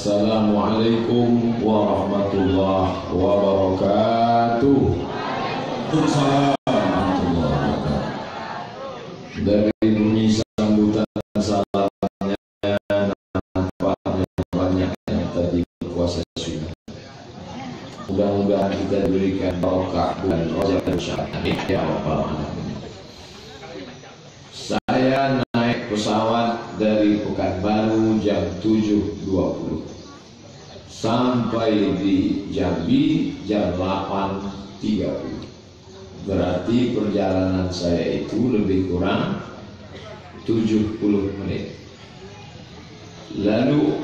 Assalamualaikum warahmatullahi wabarakatuh. Waalaikumsalam warahmatullahi wabarakatuh. Dari bunyi sambutan salamnya nampaknya banyak yang tadi berkuasa sunnah. Mudah-mudahan kita diberikan barokah bulan Rajab dan Sya'ban. Ya Rabbal Alamin. Saya naik pesawat dari Pekanbaru jam 7.20 sampai di Jambi jam 8.30. Berarti perjalanan saya itu lebih kurang 70 menit. Lalu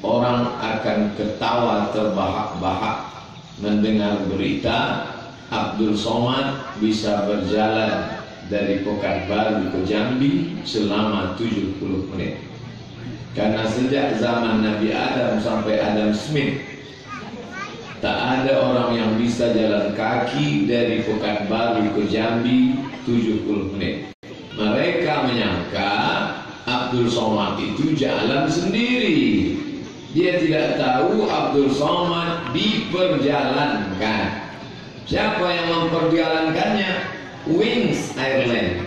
orang akan ketawa terbahak-bahak mendengar berita Abdul Somad bisa berjalan dari Pekanbaru ke Jambi selama 70 menit. Karena sejak zaman Nabi Adam sampai Adam Smith, tak ada orang yang bisa jalan kaki dari Pekanbaru ke Jambi 70 menit. Mereka menyangka Abdul Somad itu jalan sendiri. Dia tidak tahu Abdul Somad diperjalankan. Siapa yang memperjalankannya? Wings Airline.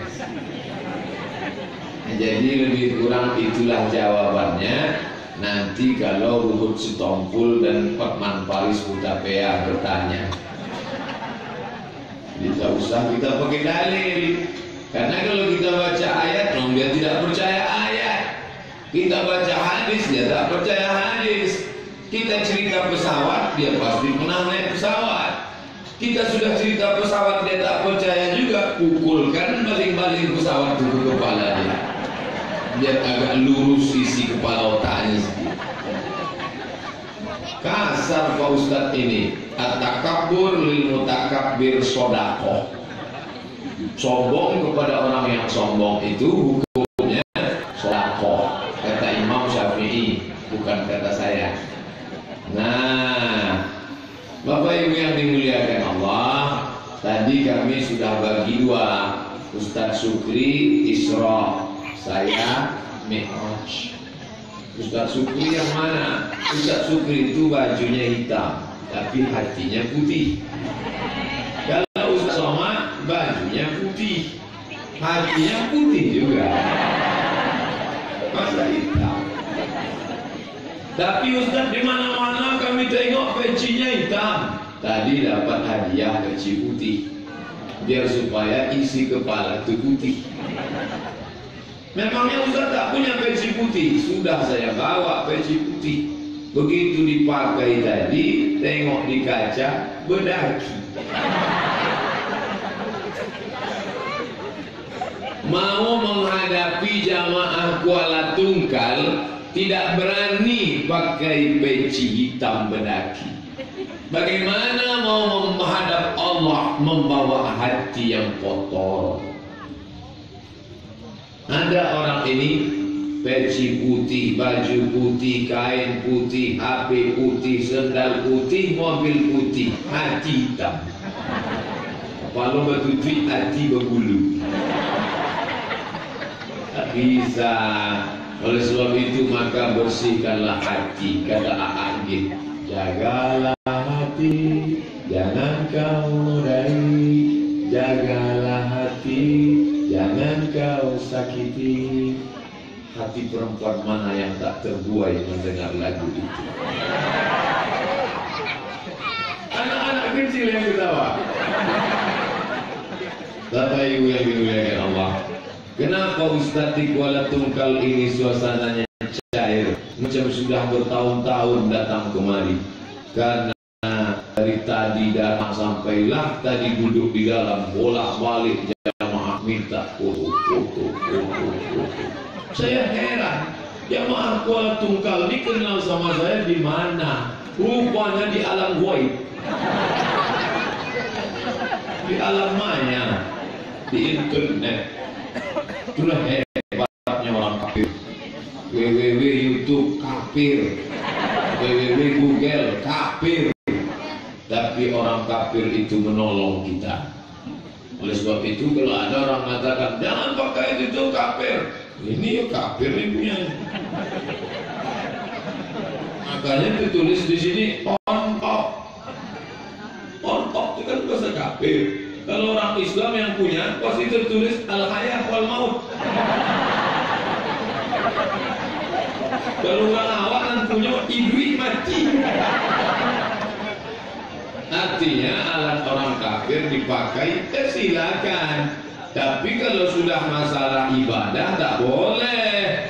Nah, jadi lebih kurang itulah jawabannya. Nanti kalau Ruhut Sitompul dan Hotman Paris Hutapea bertanya, tidak usah kita pakai dalil. Karena kalau kita baca ayat, dia tidak percaya ayat. Kita baca hadis, dia tak percaya hadis. Kita cerita pesawat, dia pasti pernah naik pesawat. Kita sudah cerita pesawat, dia tak percaya juga. Pukulkan baling-baling pesawat itu ke kepala dia, biar agak lurus isi kepala otaknya sedikit. Kasar Pak Ustadz ini. At-takabbur lil mutakabbir sodaqoh. Sombong kepada orang yang sombong itu hukumnya sodaqoh, kata Imam Syafi'i, bukan kata saya. Nah, Bapak Ibu yang dimuliakan Allah, tadi kami sudah bagi dua. Ustadz Sukri Isra, saya Mi'raj. Ustadz Sukri yang mana? Ustadz Sukri itu bajunya hitam, tapi hatinya putih. Kalau Ustadz Somad bajunya putih, hatinya putih juga. Masa hitam? Tapi Ustadz di mana-mana kami tengok pecinya hitam. Tadi dapat hadiah peci putih, biar supaya isi kepala itu putih. Memangnya Ustadz tak punya peci putih? Sudah saya bawa peci putih. Begitu dipakai tadi, tengok di kaca, bedaki. Mau menghadapi jamaah Kuala Tungkal, tidak berani pakai peci hitam bedaki. Bagaimana mau menghadap Allah membawa hati yang kotor? Ada orang ini peci putih, baju putih, kain putih, HP putih, sendal putih, mobil putih, hati hitam. Kepala bertutup, hati berbulu. Tak bisa. Oleh sebab itu maka bersihkanlah hati. Kata A'agid, jagalah hati, jangan kau nodai. Jagalah hati, jangan kau sakiti. Hati perempuan mana yang tak terbuai mendengar lagu itu? Anak-anak kecil yang ketawa. Bapak Ibu yang dimuliakan Allah, kenapa Ustadz di Kuala Tungkal ini suasananya cair, macam sudah bertahun-tahun datang kemari? Karena dari tadi datang sampailah tadi duduk di dalam, bolak-balik jamaah minta foto. Saya heran, jamaah Kuala Tungkal dikenal sama saya di mana? Rupanya di alam gaib, di alam maya, di internet. Itulah hebatnya orang kafir. www YouTube kafir, www Google kafir. Tapi orang kafir itu menolong kita. Oleh sebab itu kalau ada orang mengatakan jangan pakai itu kafir, ini ya kafir ini punya. Maka Makanya ditulis di sini on top. On top itu kan bahasa kafir. Kalau orang Islam yang punya pasti tertulis al hayah wal maut. Kalau orang awak kan punya hidup mati. Artinya alat orang kafir dipakai silakan. Tapi kalau sudah masalah ibadah tak boleh.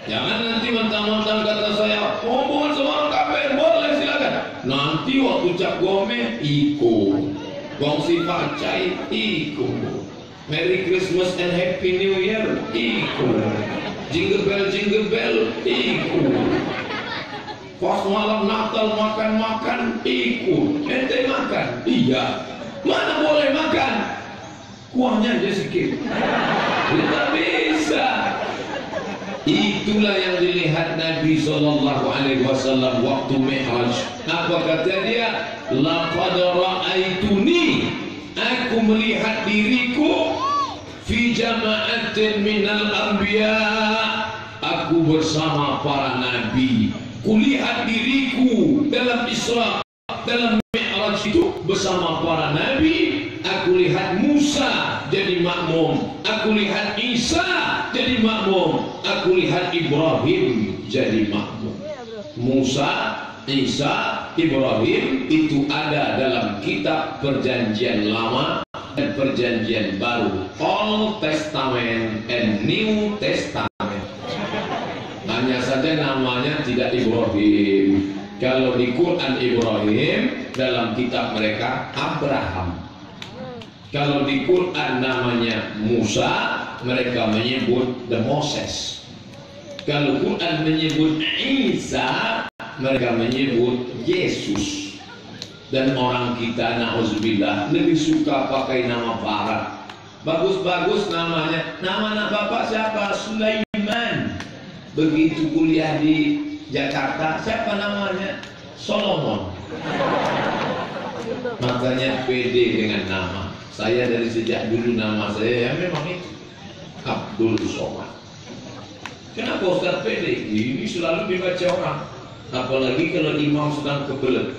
Jangan nanti mentang-mentang kata saya, oh bukan semua orang kafir, boleh silakan. Nanti waktu cap gome ikut, gongsi pacai ikut, Merry Christmas and Happy New Year ikut, jingle bell ikut, pas malam Natal makan ikut, ente makan, iya, mana boleh makan, kuahnya aja sedikit, tidak bisa. Itulah yang dilihat Nabi SAW waktu Mi'raj. Apa kata dia? Laqad ra'aituni, aku melihat diriku fi jama'atin minal anbiya, aku bersama para nabi. Kulihat diriku dalam Isra, dalam Mi'raj itu bersama para nabi. Aku lihat Musa jadi makmum, aku lihat Isa jadi makmum, aku lihat Ibrahim jadi makmum. Musa, Isa, Ibrahim itu ada dalam kitab Perjanjian Lama dan Perjanjian Baru, Old Testament and New Testament. Hanya saja namanya tidak Ibrahim. Kalau di Quran Ibrahim, dalam kitab mereka Abraham. Kalau di Quran namanya Musa, mereka menyebut the Moses. Kalau Quran menyebut Isa, mereka menyebut Yesus. Dan orang kita na'udzubillah lebih suka pakai nama barat. Bagus-bagus namanya. Nama anak bapak siapa? Sulaiman. Begitu kuliah di Jakarta, siapa namanya? Solomon. Makanya pede dengan nama. Saya dari sejak dulu nama saya ya memang itu Abdul Somad. Kenapa Ustaz pede? Ini selalu dibaca orang. Apalagi kalau imam sedang kebelet.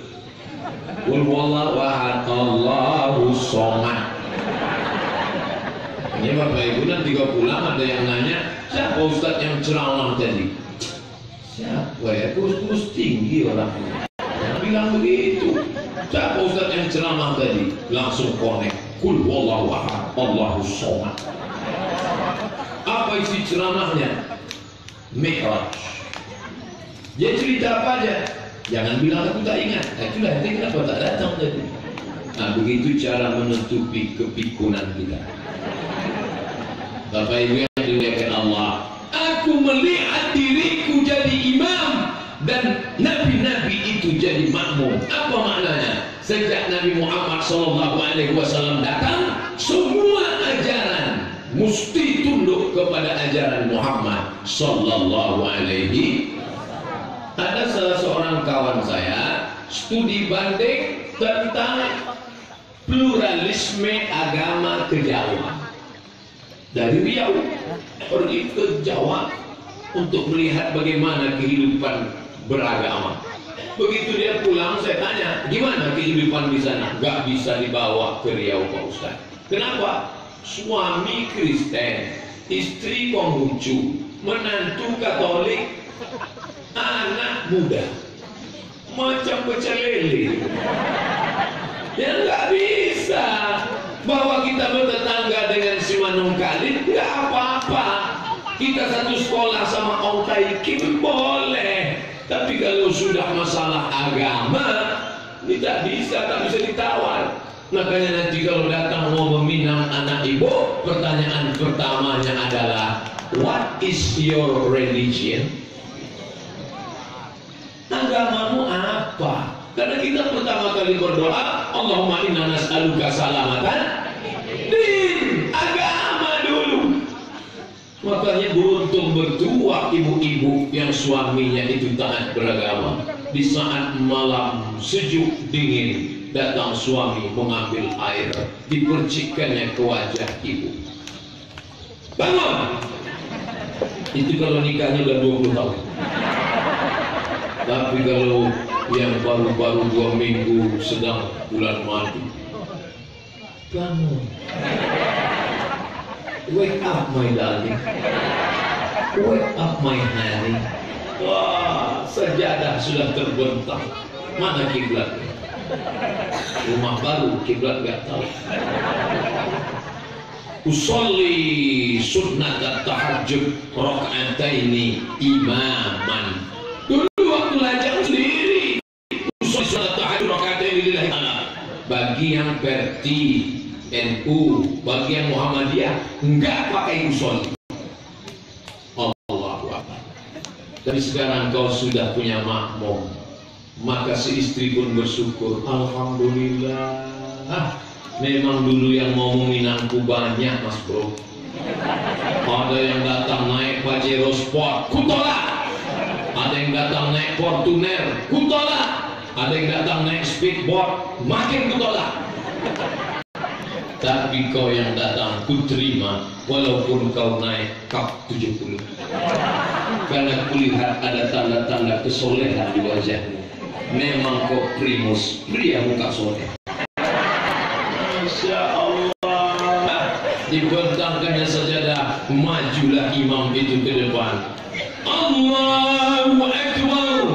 Qul huwallahu ahad, Allahu somad. Ini Bapak Ibu nanti kalau pulang ada yang nanya, siapa Ustaz yang ceramah tadi? Siapa ya? Kurus-kurus tinggi orangnya. Yang bilang begitu. Siapa Ustaz yang ceramah tadi? Langsung connect. Qul huwallahu ahad, Allahu somad. Apa isi ceramahnya? Mi'raj. Dia cerita apa aja? Jangan bilang aku tak ingat. Itulah nanti kenapa tak datang tadi. Nah begitu cara menutupi kepikunan kita. Bapak Ibu yang dimuliakan Allah, aku melihat diriku jadi imam dan nabi-nabi itu jadi makmum. Apa maknanya? Sejak Nabi Muhammad SAW datang, semua ajaran mesti tunduk kepada ajaran Muhammad Sallallahu Alaihi. Ada salah seorang kawan saya studi banding tentang pluralisme agama ke Jawa. Dari Riau pergi ke Jawa untuk melihat bagaimana kehidupan beragama. Begitu dia pulang, saya tanya, gimana kehidupan di sana? Gak bisa dibawa ke Riau, Pak Ustaz. Kenapa? Suami Kristen, istri Konghucu, menantu Katolik, anak muda, macam pecel lele. Ya nggak bisa. Bahwa kita bertetangga dengan si Manung Kalit, nggak apa-apa. Kita satu sekolah sama Om Tai Kim boleh. Tapi kalau sudah masalah agama, tidak bisa, tak bisa ditawar. Makanya nanti kalau datang mau meminang anak ibu, pertanyaan pertamanya adalah, what is your religion? Agamamu apa? Karena kita pertama kali berdoa, Allahumma inna nas'aluka salamatan din, agama dulu. Makanya beruntung berdua ibu-ibu yang suaminya itu taat beragama. Di saat malam sejuk dingin, datang suami mengambil air, dipercikkannya ke wajah ibu. Bangun! Itu kalau nikahnya udah 20 tahun. Tapi kalau yang baru-baru 2 minggu sedang bulan madu, bangun, wake up my darling, wake up my honey. Wah, sajadah sudah terbentang. Mana kiblatnya? Rumah baru, kiblat nggak tahu. Usolli sunnat tahajud rakaataini imaman. Dulu waktu lajang sendiri, usolli sunnat tahajud rakaataini lillahi ta'ala. Bagi yang verti NU, bagi yang Muhammadiyah enggak pakai usolli. Allahu Akbar. Tapi sekarang kau sudah punya makmum, maka si istri pun bersyukur. Alhamdulillah. Memang dulu yang mau meminangku banyak, Mas Bro. Ada yang datang naik Pajero Sport, kutolak. Ada yang datang naik Fortuner, kutolak. Ada yang datang naik speedboat, makin kutolak. Tapi kau yang datang kuterima, walaupun kau naik Cup 70. Karena kulihat ada tanda-tanda kesolehan di wajahmu. Memang kau primus, pria muka soleh. Masya Allah. Dibentangkannya sajadah, majulah imam itu ke depan. Allahu Akbar.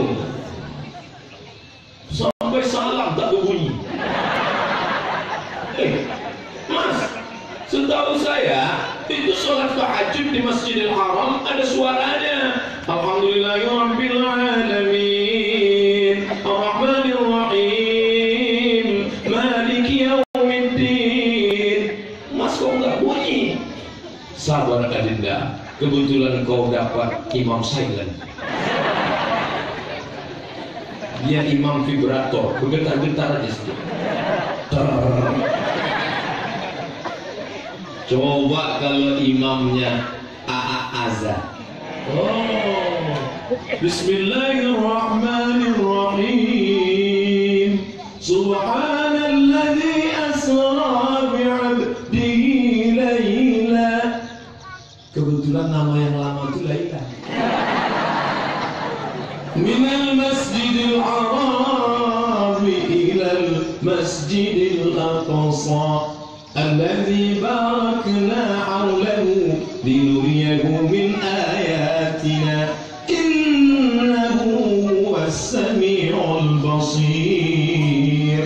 Sampai salam tak berbunyi. Mas, setahu saya itu sholat tahajud di Masjidil Haram ada suaranya. Alhamdulillahirabbil alamin, Ar-Rahmanir Rahim, Maliki Yaumiddin. Mas, kok nggak bunyi? Sabar Adinda, kebetulan kau dapat imam silent. Dia imam vibrator, bergetar-getar aja sedikit. Coba kalau imamnya azan. Oh, Bismillahirrahmanirrahim. Subhanalladzi asra bi'abdihi laila. Kebetulan nama yang lama itu Laila. Minal masjidil haram ilal masjidil aqsa. الذي باركنا حوله لنريه من آياتنا إنه هو السميع البصير.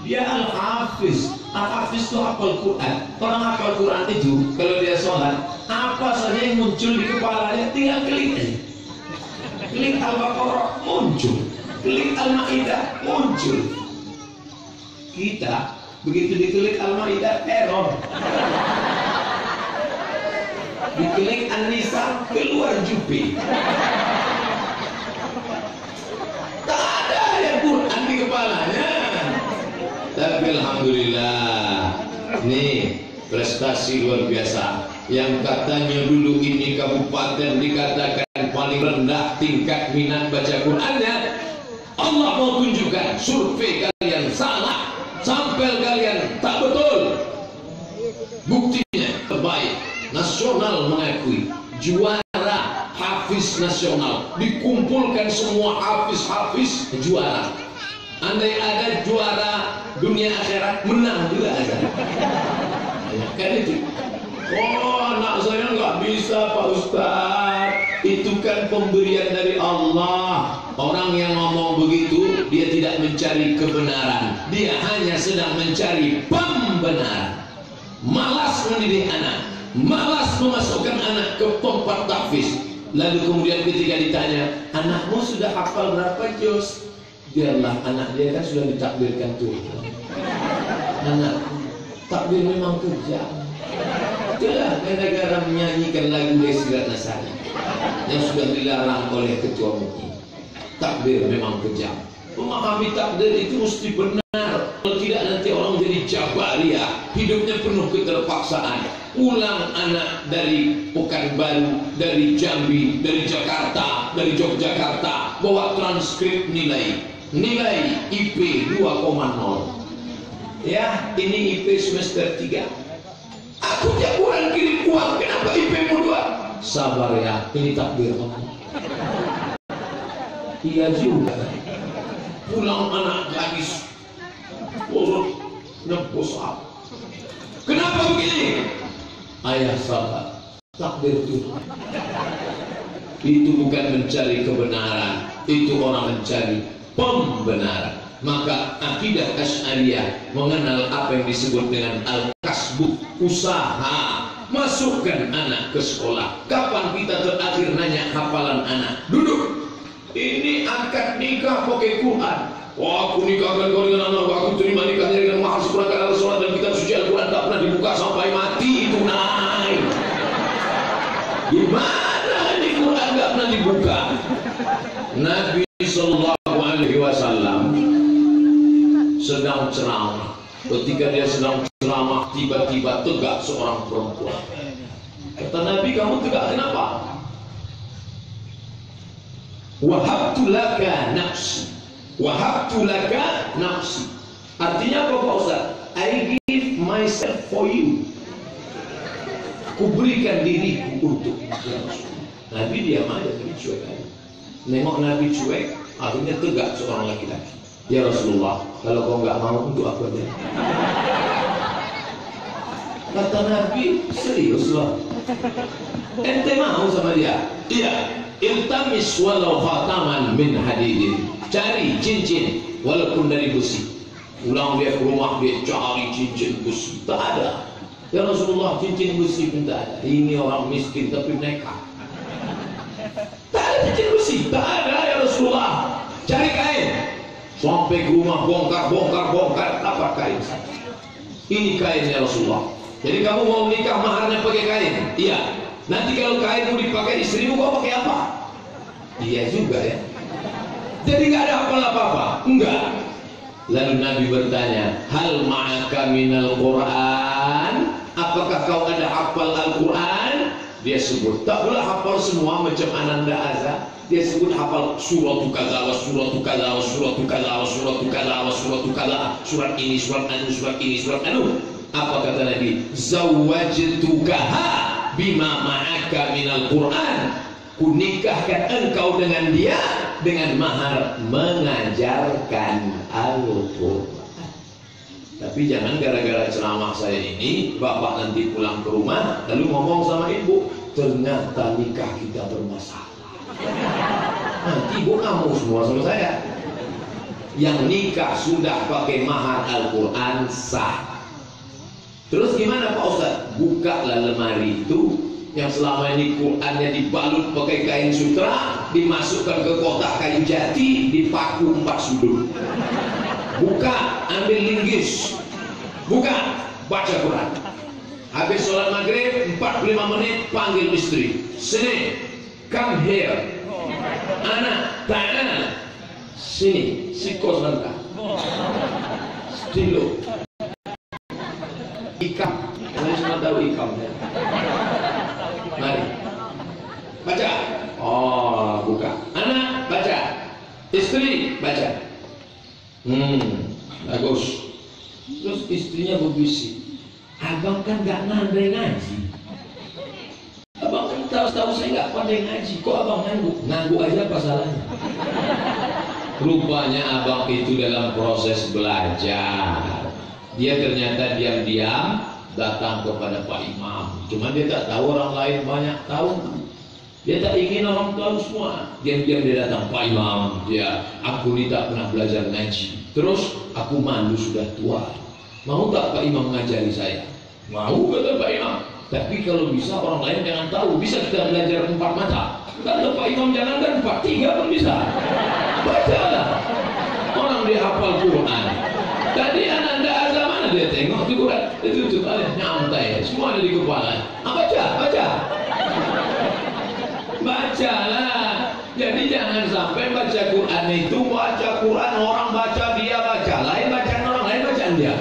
Dia Al-Hafiz. Al-Hafiz itu hafal Quran. Orang hafal Quran itu kalau dia sholat, apa saja yang muncul di kepalanya tinggal klik aja. Klik Al-Baqarah muncul, klik Al-Maidah muncul. Kita begitu diklik Al-Maidah error, diklik An-Nisa keluar jupi. Tak ada ayat Quran di kepalanya. Tapi alhamdulillah, nih prestasi luar biasa. Yang katanya dulu ini kabupaten dikatakan paling rendah tingkat minat baca Qurannya, Allah mau tunjukkan survei kalian salah. Sampel kalian tak betul. Buktinya terbaik. Nasional mengakui juara hafiz nasional. Dikumpulkan semua hafiz-hafiz juara. Andai ada juara dunia akhirat, menang juga ada. Kan itu. Oh, anak saya nggak bisa Pak Ustaz. Itu kan pemberian dari Allah. Orang yang ngomong begitu, dia tidak mencari kebenaran. Dia hanya sedang mencari pembenaran. Malas mendidik anak, malas memasukkan anak ke tempat tahfiz. Lalu kemudian ketika ditanya, anakmu sudah hafal berapa juz? Biarlah anak dia kan sudah ditakbirkan tuh. Anak takbir memang kejam. Itulah gara-gara menyanyikan lagu Desi Ratnasari yang sudah dilarang oleh ketua MUI. Takbir memang kejam. Memahami takdir itu mesti benar. Kalau tidak nanti orang jadi jabariyah, hidupnya penuh keterpaksaan. Ulang anak dari Pekanbaru, dari Jambi, dari Jakarta, dari Yogyakarta, bawa transkrip nilai IP 2,0. Ya, ini IP semester 3. Aku tiap bulan kirim uang, kenapa IP-mu 2? Sabar ya, ini takdir Allah. Iya juga. Pulang anak gadis, urut nebus apa? Kenapa begini? Ayah sabar, takdir Tuhan. Itu bukan mencari kebenaran, itu orang mencari pembenaran. Maka akidah Asy'ariyah mengenal apa yang disebut dengan al-kasbu, usaha. Masukkan anak ke sekolah. Kapan kita terakhir nanya hafalan anak? Duduk. Ini akad nikah pakai Quran. Wah, aku nikahkan kau dengan anak, aku terima nikahnya dengan mahar seperangkat alat sholat dan kitab suci Al-Quran, tak pernah dibuka sampai mati. Itu naik. Gimana ini Quran gak pernah dibuka? Nabi Sallallahu Alaihi Wasallam sedang ceramah. Ketika dia sedang ceramah, tiba-tiba tegak seorang perempuan. Kata Nabi, kamu tegak kenapa? Wahabtu laka nafsi. Wahabtu laka nafsi. Artinya apa Pak Ustaz? I give myself for you. Kuberikan diriku untuk Nabi. Diam aja, Nabi cuek aja. Nengok Nabi cuek, akhirnya tegak seorang laki-laki. Ya Rasulullah, kalau kau nggak mau, untuk apa dia? Kata Nabi, serius loh. Ente mau sama dia? Iya. Iltamis walau khataman min hadidin. Cari cincin walaupun dari besi. Pulang dia ke rumah, dia cari cincin besi. Tak ada. Ya Rasulullah, cincin besi pun tak ada. Ini orang miskin tapi nekat. Tak ada cincin besi. Tak ada ya Rasulullah. Cari kain. Sampai ke rumah, bongkar, dapat kain. Ini kainnya Rasulullah. Jadi kamu mau nikah maharnya pakai kain? Iya. Nanti kalau kainmu dipakai istrimu, kau pakai apa? Iya juga ya. Jadi nggak ada hafal apa-apa? Enggak. Lalu Nabi bertanya, hal ma'aka minal Quran? Apakah kau ada hafal Al-Quran? Dia sebut, tak pula hafal semua macam Ananda Aza. Dia sebut hafal suratu kaza wa suratu kaza wa suratu kaza wa suratu kaza wa suratu kaza. Surat ini, surat anu, surat ini, surat anu. Apa kata Nabi? Zawwajtukaha bima ma'aka minal Quran. Kunikahkan engkau dengan dia dengan mahar mengajarkan Al-Quran. Tapi jangan gara-gara ceramah saya ini bapak nanti pulang ke rumah lalu ngomong sama ibu, ternyata nikah kita bermasalah. Nanti ibu kamu semua sama saya. Yang nikah sudah pakai mahar Al-Quran sah. Terus gimana Pak Ustaz? Bukalah lemari itu yang selama ini Qurannya dibalut pakai kain sutra, dimasukkan ke kotak kayu jati, dipaku 4 sudut. Buka, ambil linggis, buka, baca Quran. Habis sholat maghrib 45 menit, panggil istri, sini, come here. Anak, ta'ala, sini, sikos sebentar. Stilo. Ikam, kalian semua tahu ikam ya? Mari, baca. Oh, buka. Anak, baca. Istri, baca. Bagus. Terus istrinya berbisik, abang kan gak pandai ngaji. Abang kan tahu saya gak pandai ngaji. Kok abang ngangguk? Ngangguk aja apa salahnya? Rupanya abang itu dalam proses belajar. Dia ternyata diam-diam datang kepada Pak Imam. Cuma dia tak tahu orang lain banyak tahu. Dia tak ingin orang tahu semua. Diam-diam dia datang, Pak Imam, aku ni tak pernah belajar ngaji. Terus aku malu sudah tua. Mau tak Pak Imam mengajari saya? Mau, kata Pak Imam. Tapi kalau bisa orang lain jangan tahu. Bisa kita belajar 4 mata. Kata Pak Imam, jangankan 4, 3 pun bisa. Bacalah. Orang dia hafal Quran. Tadi Ananda Azza mana dia tengok di Quran? Itu nyantai, semua ada di kepala. Baca. Bacalah. Jadi jangan sampai baca Quran itu baca Quran orang baca dia baca, lain bacaan orang lain bacaan dia.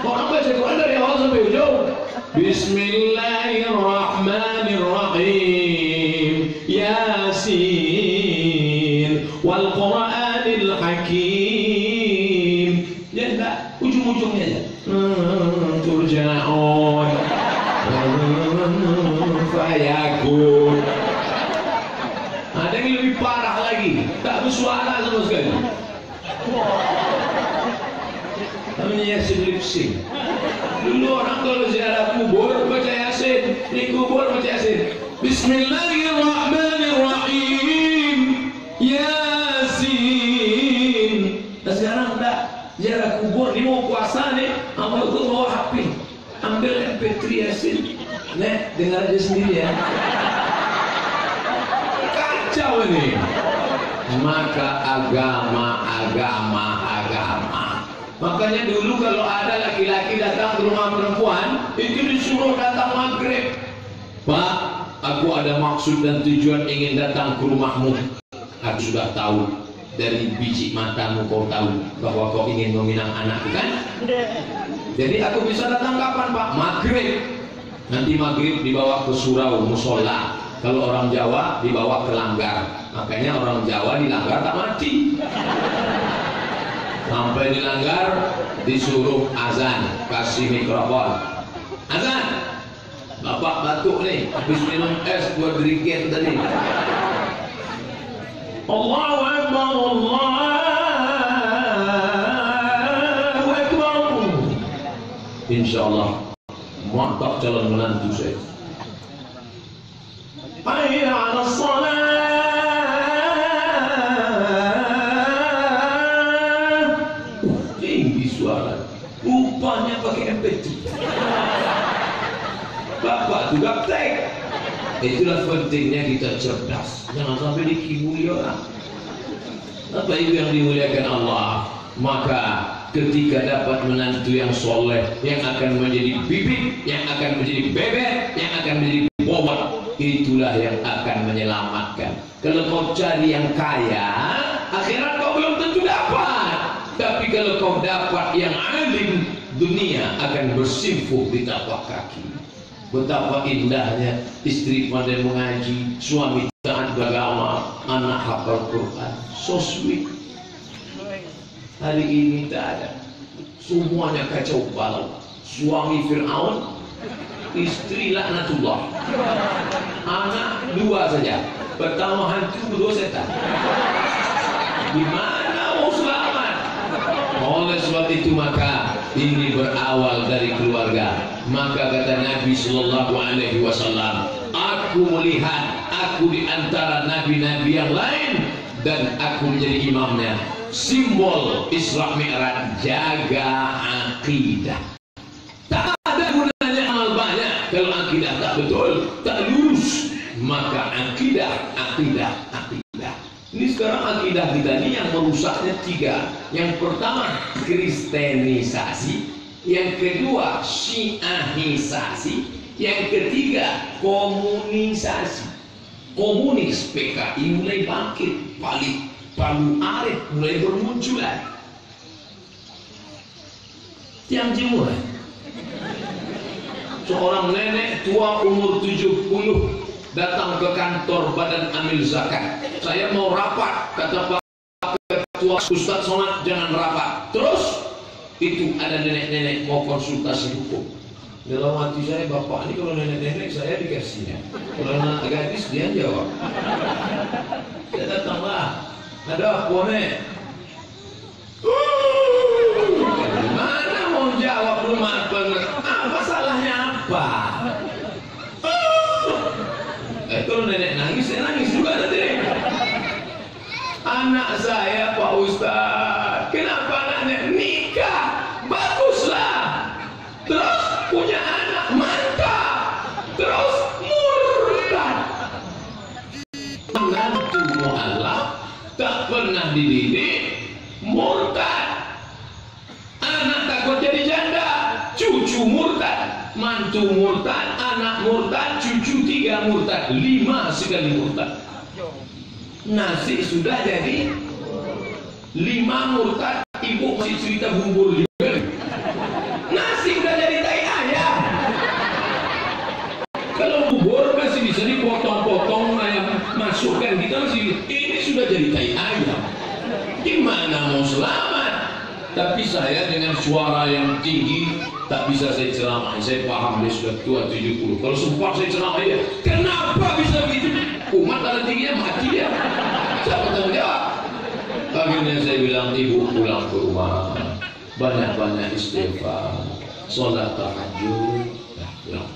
Orang baca Quran dari awal sampai ujung. Bismillahirrahmanirrahim. Yasin wal Qur'anil Hakim. Ya enggak, ujung-ujungnya aja. Turja'un fayakun. Ada yang lebih parah lagi. lagi, tak bersuara sama sekali. Namanya Yasin lip-sync. Dulu orang kalau ziarah kubur baca Yasin, di kubur baca Yasin. Bismillahirrahmanirrahim. Yasin. Nah sekarang tak ziarah kubur, ni mau puasa nih, amal itu bawa HP, ambil MP3 Yasin, nek dengar aja sendiri ya. Kacau ini. Maka agama. Makanya dulu kalau ada laki-laki datang ke rumah perempuan, itu disuruh datang maghrib. Pak, aku ada maksud dan tujuan ingin datang ke rumahmu. Aku sudah tahu dari biji matamu, kau tahu bahwa kau ingin meminang anak, kan? Jadi aku bisa datang kapan, Pak? Maghrib. Nanti maghrib dibawa ke surau, musola. Kalau orang Jawa dibawa ke langgar. Makanya orang Jawa di langgar tak mati. Sampai di langgar disuruh azan, kasih mikrofon. Azan. Bapak batuk nih, habis minum es buat diriget tadi. Allahu Akbar, Allahu Akbar. Insyaallah mantap calon menantu saya. Hayya 'alas shalah. Tinggi suara. Rupanya pakai MP3. Bapak tuh gaptek. Itulah pentingnya kita cerdas. Jangan sampai dikibuli orang. Apa itu yang dimuliakan Allah? Maka ketika dapat menantu yang soleh, yang akan menjadi bibit, yang akan menjadi bebek, yang akan menjadi bobot, itulah yang akan menyelamatkan. Kalau kau cari yang kaya, akhirat kau belum tentu dapat. Tapi kalau kau dapat yang alim, dunia akan bersimpuh di tapak kaki. Betapa indahnya istri pandai mengaji, suami taat beragama, anak hafal Quran. So sweet. Hari ini tak ada. Semuanya kacau balau. Suami Fir'aun, istri laknatullah. Anak dua saja. Pertama hantu, kedua setan. Gimana mau selamat? Oleh sebab itu maka ini berawal dari keluarga. Maka kata Nabi Sallallahu Alaihi Wasallam, aku melihat aku di antara nabi-nabi yang lain dan aku menjadi imamnya. Simbol Isra Mi'raj, jaga akidah. Tak ada gunanya amal banyak kalau akidah tak betul, tak lurus. Maka akidah. Ini sekarang akidah kita ini yang merusaknya tiga. Yang pertama kristenisasi, yang kedua syiahisasi, yang ketiga komunisasi. Komunis PKI mulai bangkit, Palu Arit mulai bermunculan. Tiang Timur, seorang nenek tua umur 70 datang ke kantor Badan Amil Zakat. Saya mau rapat, kata Pak Ketua, Ustaz Somad jangan rapat. Terus itu ada nenek-nenek mau konsultasi hukum. Dalam hati saya, bapak ini kalau nenek-nenek saya dikasihnya, kalau anak gadis dia jawab. Saya datanglah, ada apa nek? Gimana mau jawab rumah bener? Apa salahnya apa? Kalau nenek nangis, saya nangis juga nanti. Anak saya Pak Ustaz, kenapa anaknya nikah? Baguslah. Terus punya anak, mantap. Terus murtad. Menantu mualaf, tak pernah dididik, murtad. Anak takut jadi janda, cucu murtad. Mantu murtad, anak murtad, cucu 3 murtad, 5 sekali murtad. Nasi sudah jadi 5 murtad, ibu masih cerita bubur juga. Nasi udah jadi tai ayam. Kalau bubur masih bisa dipotong-potong, ayam masukkan kita masih. Ini sudah jadi tai ayam. Gimana mau selamat? Tapi saya dengan suara yang tinggi tak bisa saya ceramah. Saya paham dia sudah tua 70. Kalau sempat saya ceramah dia, kenapa bisa begitu? Umat ada tingginya mati dia. Siapa tanggung jawab? Akhirnya saya bilang, ibu pulang ke rumah, banyak-banyak istighfar, sholat tahajud, pulang.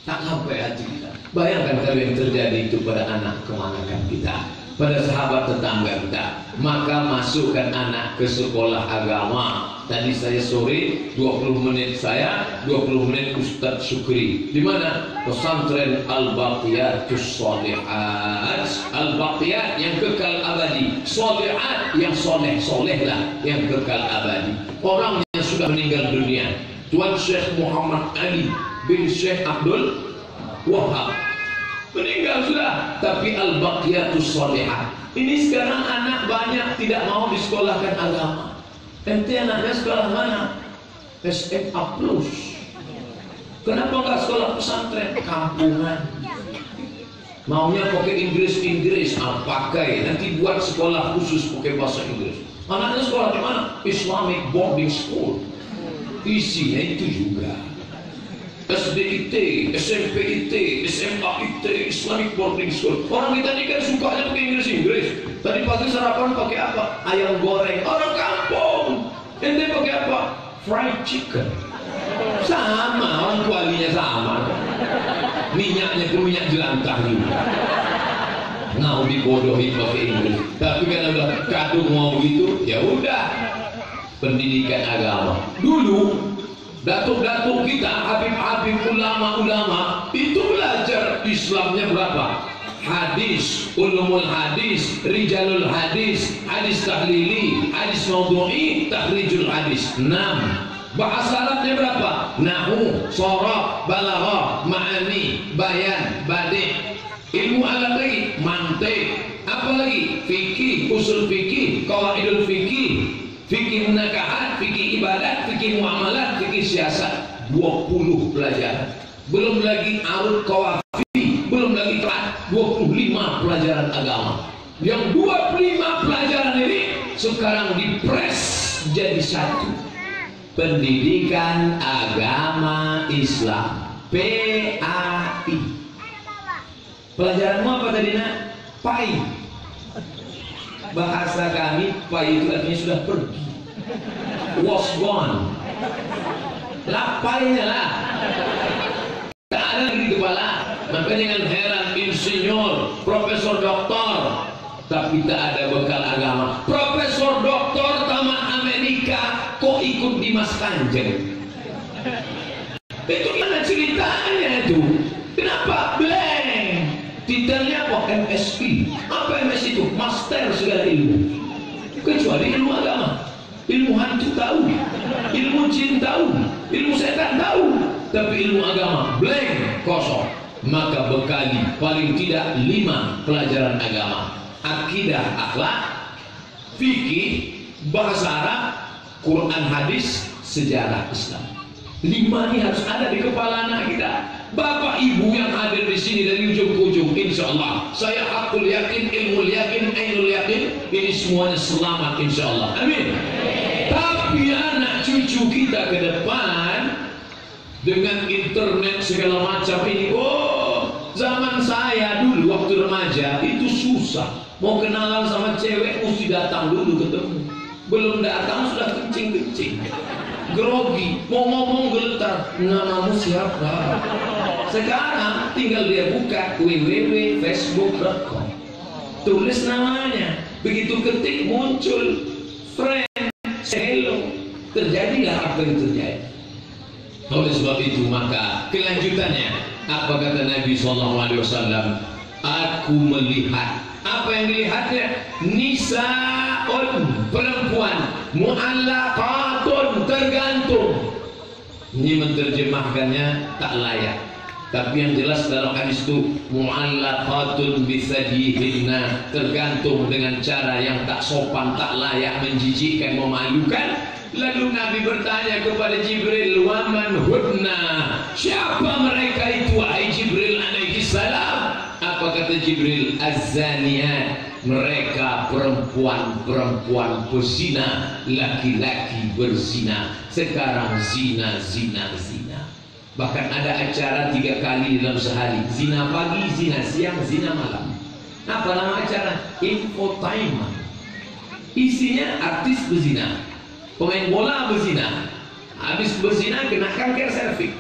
Tak sampai hati kita. Bayangkan kalau yang terjadi itu pada anak kemanakan kita, pada sahabat tetangga kita. Maka masukkan anak ke sekolah agama. Tadi saya sore 20 menit saya, 20 menit Ustadz Syukri. Di mana? Pesantren Al-Baqiyatus Sholihat. Al-Baqiyat yang kekal abadi, Sholihat yang soleh-soleh lah yang kekal abadi. Orang yang sudah meninggal dunia, Tuan Syekh Muhammad Ali bin Syekh Abdul Wahab meninggal sudah, tapi Al-Baqiyatus Sholihat. Ini sekarang anak banyak tidak mau disekolahkan agama. Ente anaknya sekolah mana? SMA Plus. Kenapa nggak sekolah pesantren? Kampungan. Maunya pakai Inggris, pakai nanti buat sekolah khusus pakai bahasa Inggris. Anaknya sekolah di mana? Islamic Boarding School. Isinya itu juga SDIT, SMPIT, SMAIT, Islamic Boarding School. Orang kita ini kan sukanya pakai Inggris. Tadi pagi sarapan pakai apa? Ayam goreng. Orang kampung. Ente pakai apa? Fried chicken. Sama, orang kualinya sama. Minyaknya ke minyak jelantah juga. Mau dibodohi pakai Inggris. Tapi kan udah kadung mau gitu, ya udah. Pendidikan agama. Dulu datuk-datuk kita, habib-habib, ulama-ulama itu belajar Islamnya berapa? Hadis, ulumul hadis, rijalul hadis, hadis tahlili, hadis maudhu'i, takhrijul hadis. 6. Bahasa Arabnya berapa? Nahu, sharaf, balaghah, ma'ani, bayan, badi'. Ilmu alat lagi, mantiq, apa lagi? Fikih, usul fikih, qawaidul fikih, fikih munakahat, fikih ibadat, fikih muamalat, fikih siasat. 20 pelajaran. Belum lagi arut qawafi, belum lagi 25 pelajaran agama. Yang 25 pelajaran ini sekarang dipres jadi satu. Pendidikan Agama Islam, PAI. Pelajaranmu apa tadi nak? PAI. Bahasa kami PAI itu artinya sudah pergi, was gone. Lapainya lah, tak ada lagi di kepala. Maka jangan heran insinyur, profesor, doktor, tapi tak ada bekal agama. Profesor doktor tamat Amerika kok ikut Dimas Kanjeng? Itu gimana ceritanya itu? Kenapa blank? Titelnya apa? MSI. Apa MSI itu? Master segala ilmu. Kecuali ilmu agama. Ilmu hantu tahu, ilmu jin tahu, ilmu setan tahu, tapi ilmu agama blank, kosong. Maka bekali paling tidak 5 pelajaran agama: akidah, akhlak, fikih, bahasa Arab, Quran, hadis, sejarah Islam. 5 ini harus ada di kepala anak kita. Bapak ibu yang hadir di sini dari ujung ke ujung, insya Allah saya hakul yakin, ilmu yakin, ainul yakin, ini semuanya selamat insya Allah. Amin. Tapi anak cucu kita ke depan dengan internet segala macam ini, oh, zaman saya dulu waktu remaja itu susah. Mau kenalan sama cewek mesti datang dulu ketemu. Belum datang sudah kencing-kencing, grogi, mau ngomong geletar, namamu siapa? Sekarang tinggal dia buka www.facebook.com, tulis namanya, begitu ketik muncul friend, hello, terjadilah apa yang terjadi. Oleh sebab itu maka kelanjutannya apa kata Nabi SAW? Aku melihat, apa yang dilihatnya? Nisaun, perempuan, mu'allaqatun, tergantung. Ini menerjemahkannya tak layak, tapi yang jelas dalam hadis itu mu'allaqatun bisadihinna, tergantung dengan cara yang tak sopan, tak layak, menjijikkan, memalukan. Lalu Nabi bertanya kepada Jibril, waman hudna, siapa mereka itu wahai Jibril alaihi salam? Apa kata Jibril? Az-zaniyat, mereka perempuan-perempuan berzina, laki-laki berzina. Sekarang zina. Bahkan ada acara 3 kali dalam sehari, zina pagi, zina siang, zina malam. Apa nama acara? Infotainment. Isinya artis berzina, pemain bola berzina, habis berzina kena kanker serviks.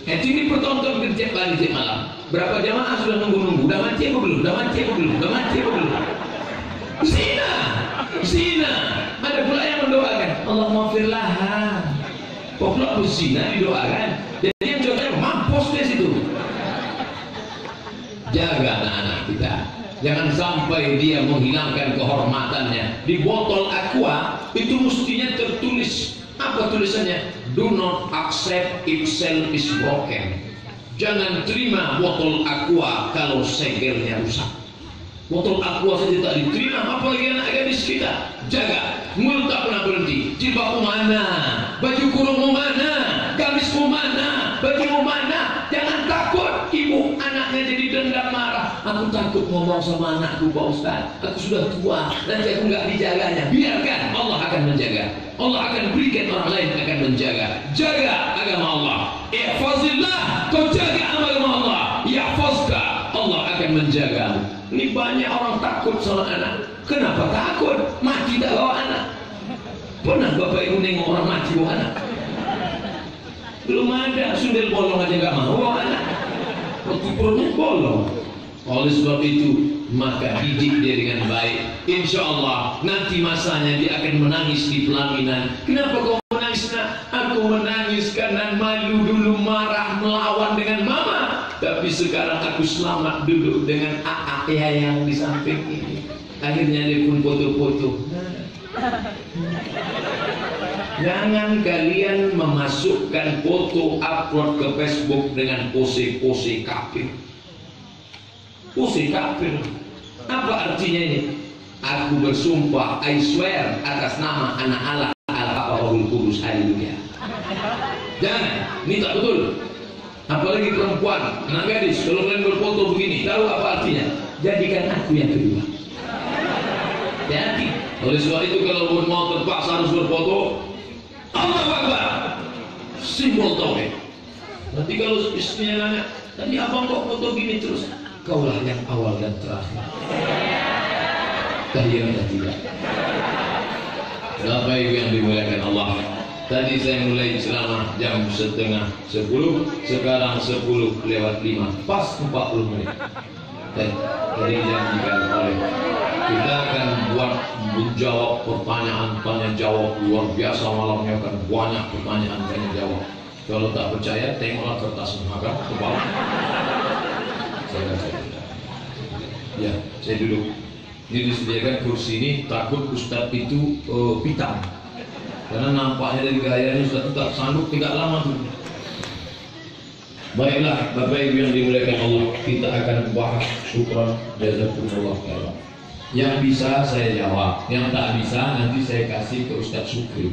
Itu ini pertonton tiap hari tiap malam. Berapa jamaah sudah nunggu-nunggu? Udah mati apa belum? Udah mati apa belum? Udah mati apa belum? Zina, zina. Ada pula yang mendoakan Allah maghfirlaha. Kok pula berzina didoakan? Jadi yang contohnya mampus di situ. Jaga anak-anak kita. Jangan sampai dia menghilangkan kehormatannya. Di botol aqua itu mestinya tertulis apa tulisannya? Do not accept if cell is broken. Jangan terima botol aqua kalau segelnya rusak. Botol aqua saja tak diterima, apalagi anak gadis kita. Jaga, mulut tak pernah berhenti. Jilbabmu mana? Baju kurungmu mana? Gamismu mana? Bajumu mana? Jangan takut. Ibu anaknya jadi dendam marah. Aku takut ngomong sama anakku, Pak Ustaz. Aku sudah tua, nanti aku nggak dijaganya. Biarkan, Allah akan menjaga. Allah akan berikan orang lain akan menjaga. Jaga agama Allah. Ihfazillah, kau jaga agama Allah. Yahfazka, Allah akan menjaga. Ini banyak orang takut sama anak. Kenapa takut? Mati tak bawa anak. Pernah bapak ibu nengok orang mati bawa anak? Belum ada. Sundel bolong aja gak mau bawa anak. Perutnya bolong. Oleh sebab itu, maka didik dia dengan baik. Insya Allah nanti masanya dia akan menangis di pelaminan. Kenapa kau menangis nak? Aku menangis karena malu dulu, marah, melawan dengan mama. Tapi sekarang aku selamat duduk dengan ayah yang di samping ini. Akhirnya dia pun foto-foto. Jangan kalian memasukkan foto upload ke Facebook dengan pose-pose kafir. Pose kafir. Apa artinya ini? Aku bersumpah, I swear atas nama anak Allah, Al-Rohul Kudus, haleluya. Jangan, ini tak betul. Apalagi perempuan, anak gadis, kalau kalian berfoto begini, tahu apa artinya? Jadikan aku yang kedua. Hati. Oleh sebab itu kalau mau terpaksa harus berfoto, Allahu Akbar, simbol tauhid. Nanti kalau istrinya nanya, tadi abang kok foto gini terus? Kaulah yang awal dan terakhir. Tahiyatnya tidak. Bapak Ibu yang dimuliakan Allah, tadi saya mulai selama jam 9:30, sekarang 10:05, pas 40 menit. Jadi dijanjikan oleh kita akan buat menjawab pertanyaan tanya jawab luar biasa malamnya, akan banyak pertanyaan tanya jawab. Kalau tak percaya tengoklah kertas makan ke bawah. Ya, saya duduk. Ini disediakan kursi ini, takut Ustadz itu pitam. Karena nampaknya dari gayanya Ustadz itu tak sanggup tidak lama tuh. Baiklah Bapak Ibu yang dimuliakan Allah, kita akan bahas syukran jazakumullah khairan. Yang bisa saya jawab, yang tak bisa nanti saya kasih ke Ustadz Sukri.